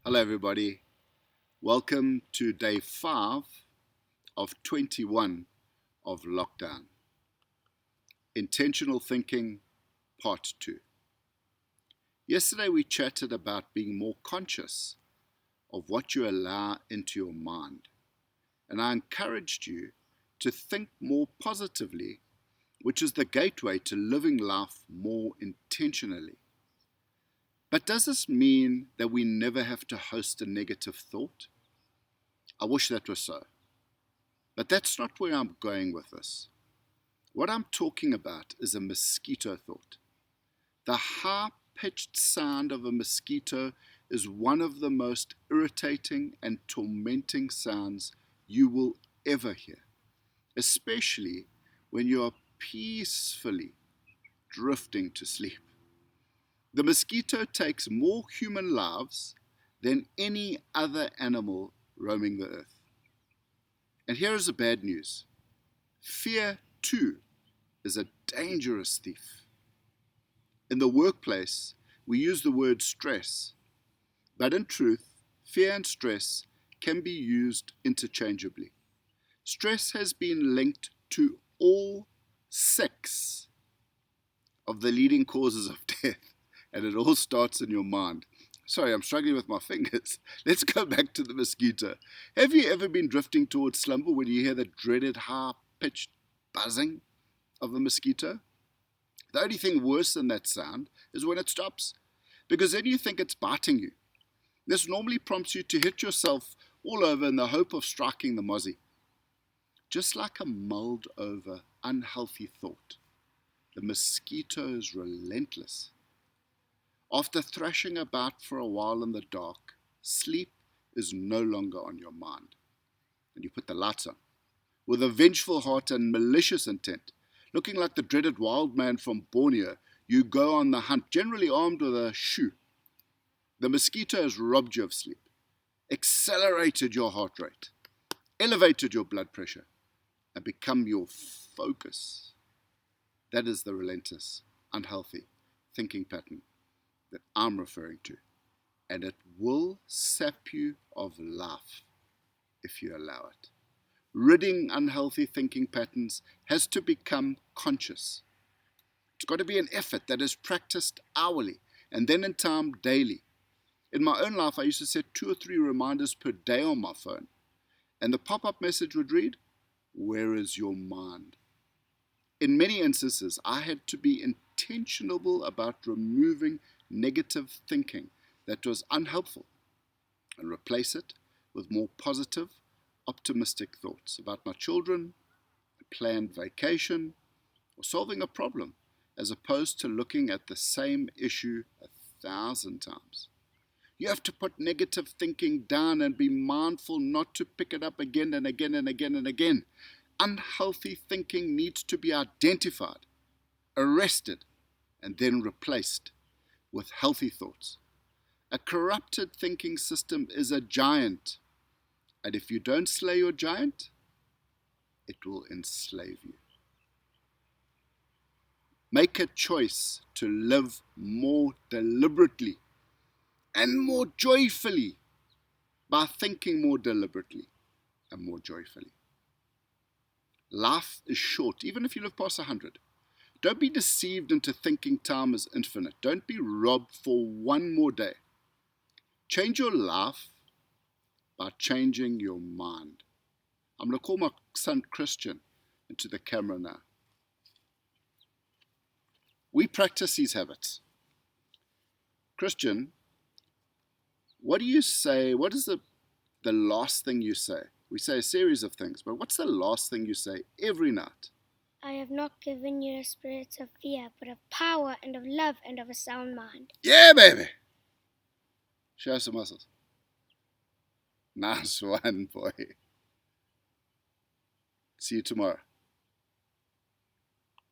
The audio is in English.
Hello, everybody. Welcome to day 5 of 21 of lockdown. Intentional Thinking, Part 2. Yesterday, we chatted about being more conscious of what you allow into your mind, and I encouraged you to think more positively, which is the gateway to living life more intentionally. But does this mean that we never have to host a negative thought? I wish that was so. But that's not where I'm going with this. What I'm talking about is a mosquito thought. The high-pitched sound of a mosquito is one of the most irritating and tormenting sounds you will ever hear, especially when you are peacefully drifting to sleep. The mosquito takes more human lives than any other animal roaming the earth. And here is the bad news. Fear, too, is a dangerous thief. In the workplace, we use the word stress, but in truth, fear and stress can be used interchangeably. Stress has been linked to all 6 of the leading causes of death, and it all starts in your mind. Sorry, I'm struggling with my fingers. Let's go back to the mosquito. Have you ever been drifting towards slumber when you hear the dreaded high-pitched buzzing of a mosquito? The only thing worse than that sound is when it stops, because then you think it's biting you. This normally prompts you to hit yourself all over in the hope of striking the mozzie. Just like a mulled over, unhealthy thought, the mosquito is relentless. After thrashing about for a while in the dark, sleep is no longer on your mind, and you put the lights on. With a vengeful heart and malicious intent, looking like the dreaded wild man from Borneo, you go on the hunt, generally armed with a shoe. The mosquito has robbed you of sleep, accelerated your heart rate, elevated your blood pressure, and become your focus. That is the relentless, unhealthy thinking pattern that I'm referring to. And it will sap you of life if you allow it. Ridding unhealthy thinking patterns has to become conscious. It's got to be an effort that is practiced hourly and then in time daily. In my own life, I used to set 2 or 3 reminders per day on my phone. And the pop-up message would read, "Where is your mind?" In many instances, I had to be intentional about removing negative thinking that was unhelpful and replace it with more positive, optimistic thoughts about my children, a planned vacation, or solving a problem, as opposed to looking at the same issue 1,000 times. You have to put negative thinking down and be mindful not to pick it up again and again and again and again. Unhealthy thinking needs to be identified, arrested, and then replaced with healthy thoughts. A corrupted thinking system is a giant, and if you don't slay your giant, it will enslave you. Make a choice to live more deliberately and more joyfully by thinking more deliberately and more joyfully. Life is short, even if you live past 100. Don't be deceived into thinking time is infinite. Don't be robbed for one more day. Change your life by changing your mind. I'm going to call my son Christian into the camera now. We practice these habits. Christian, what do you say? What is the last thing you say? We say a series of things, but what's the last thing you say every night? I have not given you a spirit of fear, but of power and of love and of a sound mind. Yeah, baby. Show some muscles. Nice one, boy. See you tomorrow.